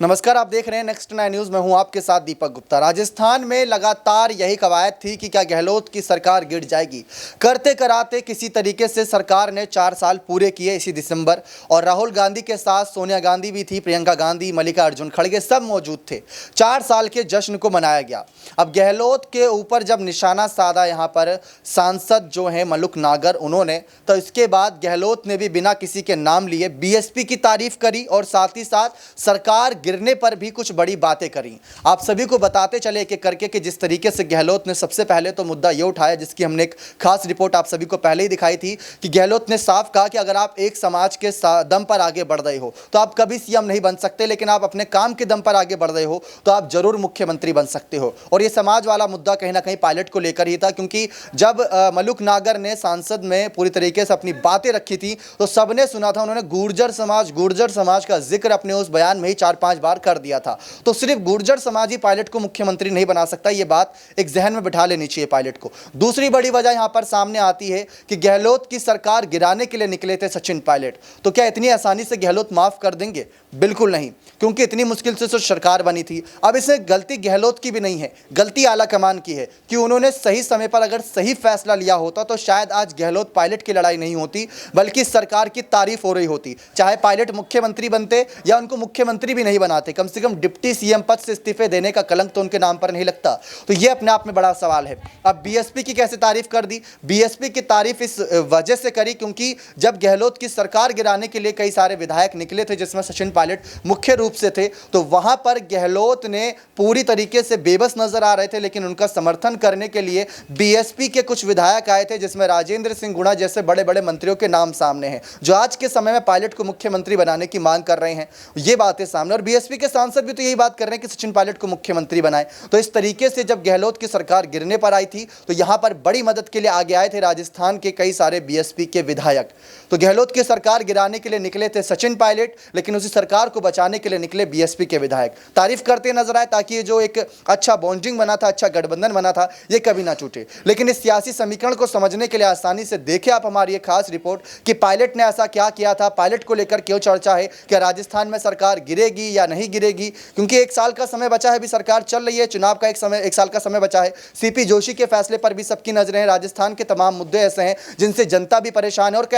नमस्कार, आप देख रहे हैं नेक्स्ट 9 न्यूज़। मैं हूं आपके साथ दीपक गुप्ता। राजस्थान में लगातार यही कवायद थी कि क्या गहलोत की सरकार गिर जाएगी। करते कराते किसी तरीके से सरकार ने 4 साल पूरे किए इसी दिसंबर, और राहुल गांधी के साथ सोनिया गांधी भी थी, प्रियंका गांधी, मल्लिकार्जुन खड़गे सब मौजूद थे। 4 साल के जश्न को मनाया गया। अब गहलोत के ऊपर जब निशाना साधा यहाँ पर सांसद जो हैं मलुक नागर, उन्होंने तो इसके बाद गहलोत ने भी बिना किसी के नाम लिए बीएसपी की तारीफ करी और साथ ही साथ सरकार गिरने पर भी कुछ बड़ी बातें करी। आप सभी को बताते चले एक एक करके कि जिस तरीके से गहलोत ने सबसे पहले तो मुद्दा ये उठाया, जिसकी हमने एक खास रिपोर्ट आप सभी को पहले ही दिखाई थी, कि गहलोत ने साफ कहा कि अगर आप एक समाज के दम पर आगे बढ़ रहे हो तो आप कभी सीएम नहीं बन सकते, लेकिन आप अपने काम के दम पर आगे बढ़ रहे हो तो आप जरूर मुख्यमंत्री बन सकते हो। और ये समाज वाला मुद्दा कहीं ना कहीं पायलट को लेकर ही था, क्योंकि जब मलुक नागर ने संसद में पूरी तरीके से अपनी बातें रखी थी तो सबने सुना था। उन्होंने गुर्जर समाज का जिक्र अपने उस बयान में ही 4-5 बार कर दिया था। तो सिर्फ गुर्जर समाज ही पायलट को मुख्यमंत्री नहीं बना सकता, ये बात एक जहन में बिठा लेनी चाहिए पायलट को। दूसरी बड़ी वजह यहां पर सामने आती है कि गहलोत की सरकार गिराने के लिए निकले थे सचिन पायलट। तो क्या इतनी आसानी से गहलोत माफ कर देंगे? बिल्कुल नहीं, क्योंकि इतनी मुश्किल से तो सरकार बनी थी। अब इसमें गलती गहलोत की भी नहीं है, गलती आला कमान की है कि उन्होंने सही समय पर अगर सही फैसला लिया होता तो शायद आज गहलोत पायलट की लड़ाई नहीं होती, बल्कि सरकार की तारीफ हो रही होती। चाहे पायलट मुख्यमंत्री बनते या उनको मुख्यमंत्री भी नहीं बनाते, कम से कम डिप्टी सीएम पद से इस्तीफे देने का कलंक तो उनके नाम पर नहीं लगता। तो यह अपने आप में बड़ा सवाल है। अब बीएसपी की कैसे तारीफ कर दी? बीएसपी की तारीफ इस वजह से करी क्योंकि जब गहलोत की सरकार गिराने के लिए कई सारे विधायक निकले थे, जिसमें सचिन पायलट मुख्य रूप से थे, तो वहां पर गहलोत ने पूरी तरीके से बेबस नजर आ रहे थे। लेकिन उनका समर्थन करने के लिए बीएसपी के कुछ विधायक आए थे, जिसमें राजेंद्र सिंह गुणा जैसे बड़े बड़े मंत्रियों के नाम सामने हैं, जो आज के समय में पायलट को मुख्यमंत्री बनाने की मांग कर रहे हैं। ये बातें सामने, और बीएसपी के सांसद भी तो यही बात कर रहे हैं कि सचिन पायलट को मुख्यमंत्री बनाए। तो इस तरीके से जब गहलोत की सरकार गिरने पर आई थी तो यहां पर बड़ी मदद के लिए आगे आए थे राजस्थान के कई सारे बीएसपी के विधायक। तो गहलोत की सरकार गिराने के लिए निकले थे सचिन पायलट, लेकिन उसी सरकार को बचाने के लिए निकले बीएसपी के विधायक। तारीफ करते नजर आए ताकि ये जो एक अच्छा बॉन्डिंग बना था, अच्छा गठबंधन बना था, ये कभी ना टूटे। लेकिन इस सियासी समीकरण को समझने के लिए आसानी से देखें आप हमारी ये खास रिपोर्ट कि पायलट ने ऐसा क्या किया था, पायलट को लेकर क्यों चर्चा है, क्या राजस्थान में सरकार गिरेगी या नहीं गिरेगी। क्योंकि 1 साल का समय बचा है, अभी सरकार चल रही है, चुनाव का 1 साल का समय बचा है। सीपी जोशी के फैसले पर भी सबकी नजरें हैं। राजस्थान के तमाम मुद्दे ऐसे हैं जिनसे जनता भी परेशान है, और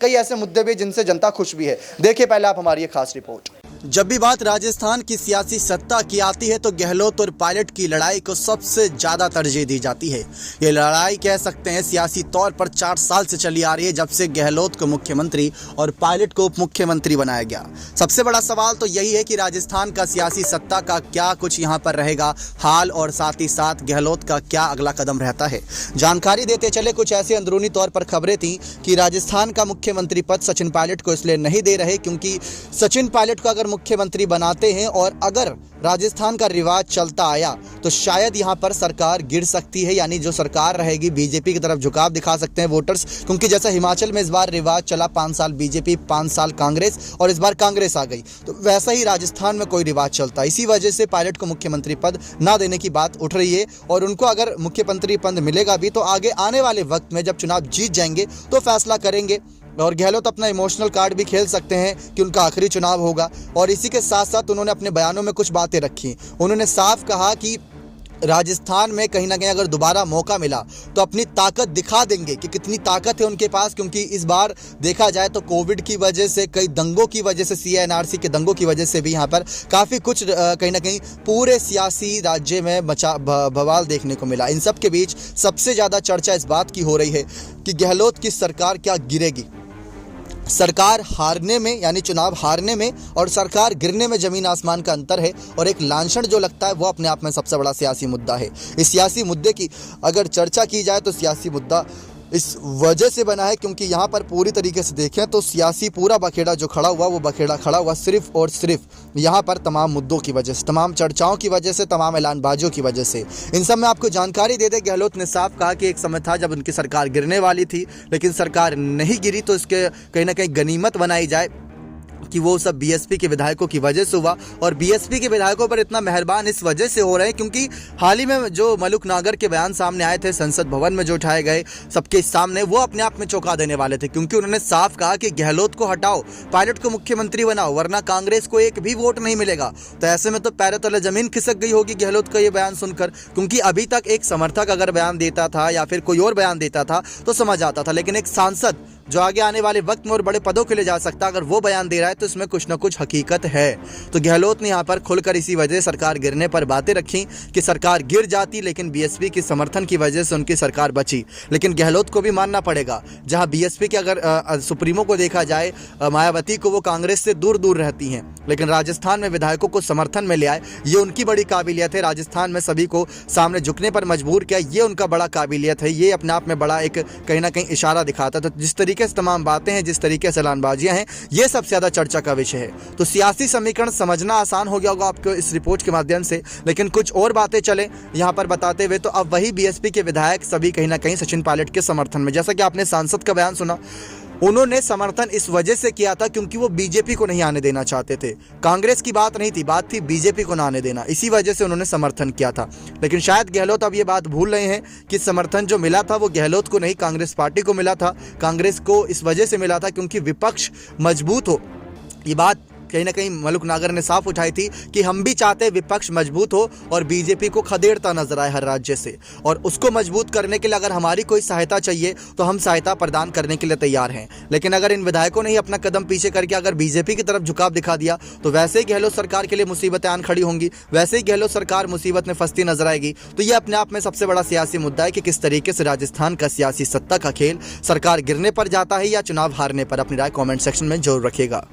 कई ऐसे मुद्दे भी जिनसे जनता खुश भी है। देखिए पहले आप हमारी ये खास रिपोर्ट। जब भी बात राजस्थान की सियासी सत्ता की आती है तो गहलोत और पायलट की लड़ाई को सबसे ज्यादा तरजीह दी जाती है। ये लड़ाई कह सकते हैं सियासी तौर पर 4 साल से चली आ रही है, जब से गहलोत को मुख्यमंत्री और पायलट को उप मुख्यमंत्री बनाया गया। सबसे बड़ा सवाल तो यही है कि राजस्थान का सियासी सत्ता का क्या कुछ यहाँ पर रहेगा हाल, और साथ ही साथ गहलोत का क्या अगला कदम रहता है। जानकारी देते चले, कुछ ऐसे अंदरूनी तौर पर खबरें थी कि राजस्थान का मुख्यमंत्री पद सचिन पायलट को इसलिए नहीं दे रहे क्योंकि सचिन पायलट को अगर मुख्यमंत्री बनाते हैं और अगर राजस्थान का रिवाज चलता आया तो शायद यहां पर सरकार गिर सकती है, यानी जो सरकार रहेगी बीजेपी की तरफ झुकाव दिखा सकते हैं वोटर्स। क्योंकि जैसा हिमाचल में इस बार रिवाज चला, 5 साल बीजेपी, 5 साल कांग्रेस, और इस बार कांग्रेस आ गई, तो वैसा ही राजस्थान में कोई रिवाज चलता। इसी वजह से पायलट को मुख्यमंत्री पद ना देने की बात उठ रही है, और उनको अगर मुख्यमंत्री पद मिलेगा भी तो आगे आने वाले वक्त में जब चुनाव जीत जाएंगे तो फैसला करेंगे। और गहलोत अपना इमोशनल कार्ड भी खेल सकते हैं कि उनका आखिरी चुनाव होगा। और इसी के साथ साथ उन्होंने अपने बयानों में कुछ बातें रखी। उन्होंने साफ कहा कि राजस्थान में कहीं ना कहीं अगर दोबारा मौका मिला तो अपनी ताकत दिखा देंगे कि कितनी ताकत है उनके पास। क्योंकि इस बार देखा जाए तो कोविड की वजह से, कई दंगों की वजह से, CNRC के दंगों की वजह से भी यहाँ पर काफ़ी कुछ कहीं ना कहीं पूरे सियासी राज्य में बवाल देखने को मिला। इन सब के बीच सबसे ज़्यादा चर्चा इस बात की हो रही है कि गहलोत की सरकार क्या गिरेगी। सरकार हारने में, यानी चुनाव हारने में, और सरकार गिरने में जमीन आसमान का अंतर है। और एक लांछन जो लगता है वो अपने आप में सबसे बड़ा सियासी मुद्दा है। इस सियासी मुद्दे की अगर चर्चा की जाए तो सियासी मुद्दा इस वजह से बना है क्योंकि यहाँ पर पूरी तरीके से देखें तो सियासी पूरा बखेड़ा जो खड़ा हुआ, वो बखेड़ा खड़ा हुआ सिर्फ और सिर्फ यहाँ पर तमाम मुद्दों की वजह से, तमाम चर्चाओं की वजह से, तमाम ऐलानबाजियों की वजह से। इन सब में आपको जानकारी दे दे, गहलोत ने साफ कहा कि एक समय था जब उनकी सरकार गिरने वाली थी, लेकिन सरकार नहीं गिरी तो इसके कहीं ना कहीं गनीमत बनाई जाए कि वो सब बीएसपी के विधायकों की वजह से हुआ, और बीएसपी के विधायकों पर इतना मेहरबान इस वजह से हो रहे हैं क्योंकि हाल ही में जो मलुक नागर के बयान सामने आए थे संसद भवन में जो उठाए गए सबके सामने, वो अपने आप में चौंका देने वाले थे क्योंकि उन्होंने साफ कहा कि गहलोत को हटाओ, पायलट को मुख्यमंत्री बनाओ, वरना कांग्रेस को एक भी वोट नहीं मिलेगा। तो ऐसे में तो पैरों तले जमीन खिसक गई होगी गहलोत का ये बयान सुनकर, क्योंकि अभी तक एक समर्थक अगर बयान देता था या फिर कोई और बयान देता था तो समझ आता था, लेकिन एक सांसद जो आगे आने वाले वक्त में और बड़े पदों के लिए जा सकता, अगर वो बयान दे रहा है तो इसमें कुछ ना कुछ हकीकत है। तो गहलोत ने यहाँ पर खुलकर इसी वजह सरकार गिरने पर बातें रखी कि सरकार गिर जाती लेकिन बीएसपी के समर्थन की वजह से उनकी सरकार बची। लेकिन गहलोत को भी मानना पड़ेगा, जहाँ बीएसपी के अगर सुप्रीमो को देखा जाए मायावती को, वो कांग्रेस से दूर दूर रहती हैं, लेकिन राजस्थान में विधायकों को समर्थन में ले आए, ये उनकी बड़ी काबिलियत है। राजस्थान में सभी को सामने झुकने पर मजबूर किया, ये उनका बड़ा काबिलियत है। ये अपने आप में बड़ा एक कहीं ना कहीं इशारा दिखाता है। तो जिस तरीके से तमाम बातें हैं, जिस तरीके से ऐलानबाजियां हैं, ये सबसे ज्यादा चर्चा का विषय है। तो सियासी समीकरण समझना आसान हो गया होगा आपको इस रिपोर्ट के माध्यम से, लेकिन कुछ और बातें चले यहां पर बताते हुए, तो अब वही बीएसपी के विधायक सभी कहीं ना कहीं सचिन पायलट के समर्थन में, जैसा कि आपने सांसद का बयान सुना, उन्होंने समर्थन इस वजह से किया था क्योंकि वो बीजेपी को नहीं आने देना चाहते थे। कांग्रेस की बात नहीं थी, बात थी बीजेपी को ना आने देना, इसी वजह से उन्होंने समर्थन किया था। लेकिन शायद गहलोत अब ये बात भूल रहे हैं कि समर्थन जो मिला था वो गहलोत को नहीं, कांग्रेस पार्टी को मिला था। कांग्रेस को इस वजह से मिला था क्योंकि विपक्ष मजबूत हो। ये बात कहीं ना कहीं मलुक नागर ने साफ उठाई थी कि हम भी चाहते हैं विपक्ष मजबूत हो और बीजेपी को खदेड़ता नजर आए हर राज्य से, और उसको मजबूत करने के लिए अगर हमारी कोई सहायता चाहिए तो हम सहायता प्रदान करने के लिए तैयार हैं। लेकिन अगर इन विधायकों ने ही अपना कदम पीछे करके अगर बीजेपी की तरफ झुकाव दिखा दिया तो वैसे ही गहलोत सरकार के लिए मुसीबतें आन खड़ी होंगी, वैसे ही गहलोत सरकार मुसीबत में फंसती नजर आएगी। तो ये अपने आप में सबसे बड़ा सियासी मुद्दा है कि किस तरीके से राजस्थान का सियासी सत्ता का खेल सरकार गिरने पर जाता है या चुनाव हारने पर। अपनी राय कॉमेंट सेक्शन में जरूर रखिएगा।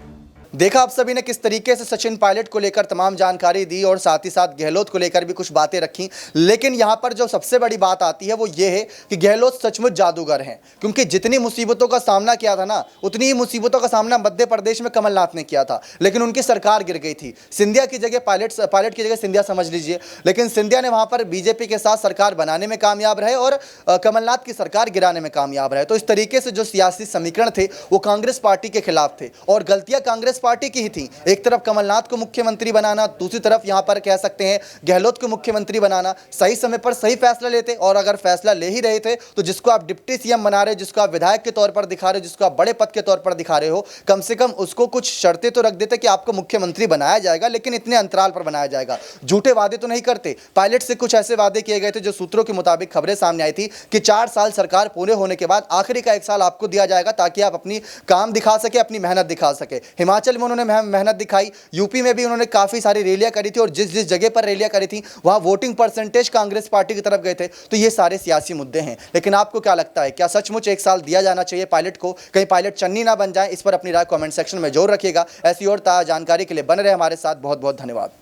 देखा आप सभी ने किस तरीके से सचिन पायलट को लेकर तमाम जानकारी दी और साथ ही साथ गहलोत को लेकर भी कुछ बातें रखी। लेकिन यहां पर जो सबसे बड़ी बात आती है वो ये है कि गहलोत सचमुच जादूगर हैं, क्योंकि जितनी मुसीबतों का सामना किया था ना, उतनी ही मुसीबतों का सामना मध्य प्रदेश में कमलनाथ ने किया था, लेकिन उनकी सरकार गिर गई थी। सिंधिया की जगह पायलट की जगह सिंधिया समझ लीजिए, लेकिन सिंधिया ने वहां पर बीजेपी के साथ सरकार बनाने में कामयाब रहे और कमलनाथ की सरकार गिराने में कामयाब रहे। तो इस तरीके से जो सियासी समीकरण थे वो कांग्रेस पार्टी के खिलाफ थे और गलतियां कांग्रेस पार्टी की ही थी। एक तरफ कमलनाथ को मुख्यमंत्री बनाना, दूसरी तरफ यहां पर कह सकते हैं गहलोत को मुख्यमंत्री बनाना। सही समय पर सही फैसला लेते, और अगर फैसला ले ही रहे थे तो जिसको आप डिप्टी सीएम बना रहे हो, जिसको आप विधायक के तौर पर दिखा रहे हो, जिसको आप बड़े पद के तौर पर दिखा रहे हो, कम से कम उसको कुछ शर्तें तो रख देते कि आपको मुख्यमंत्री बनाया जाएगा, लेकिन इतने अंतराल पर बनाया जाएगा। झूठे वादे तो नहीं करते। पायलट से कुछ ऐसे वादे किए गए थे जो सूत्रों के मुताबिक खबरें सामने आई थी कि 4 साल सरकार पूरे होने के बाद आखिरी का 1 साल आपको दिया जाएगा ताकि आप अपनी काम दिखा सके, अपनी मेहनत दिखा सके। हिमाचल में उन्होंने मेहनत दिखाई, यूपी में भी उन्होंने काफी सारी रैलियां करी थी और जिस जिस जगह पर रैलियां करी थी वहां वोटिंग परसेंटेज कांग्रेस पार्टी की तरफ गए थे। तो ये सारे सियासी मुद्दे हैं। लेकिन आपको क्या लगता है, क्या सचमुच 1 साल दिया जाना चाहिए पायलट को? कहीं पायलट चन्नी ना बन जाए, इस पर अपनी राय कमेंट सेक्शन में जरूर रखिएगा। ऐसी और ताजा जानकारी के लिए बने रहे हमारे साथ। बहुत बहुत धन्यवाद।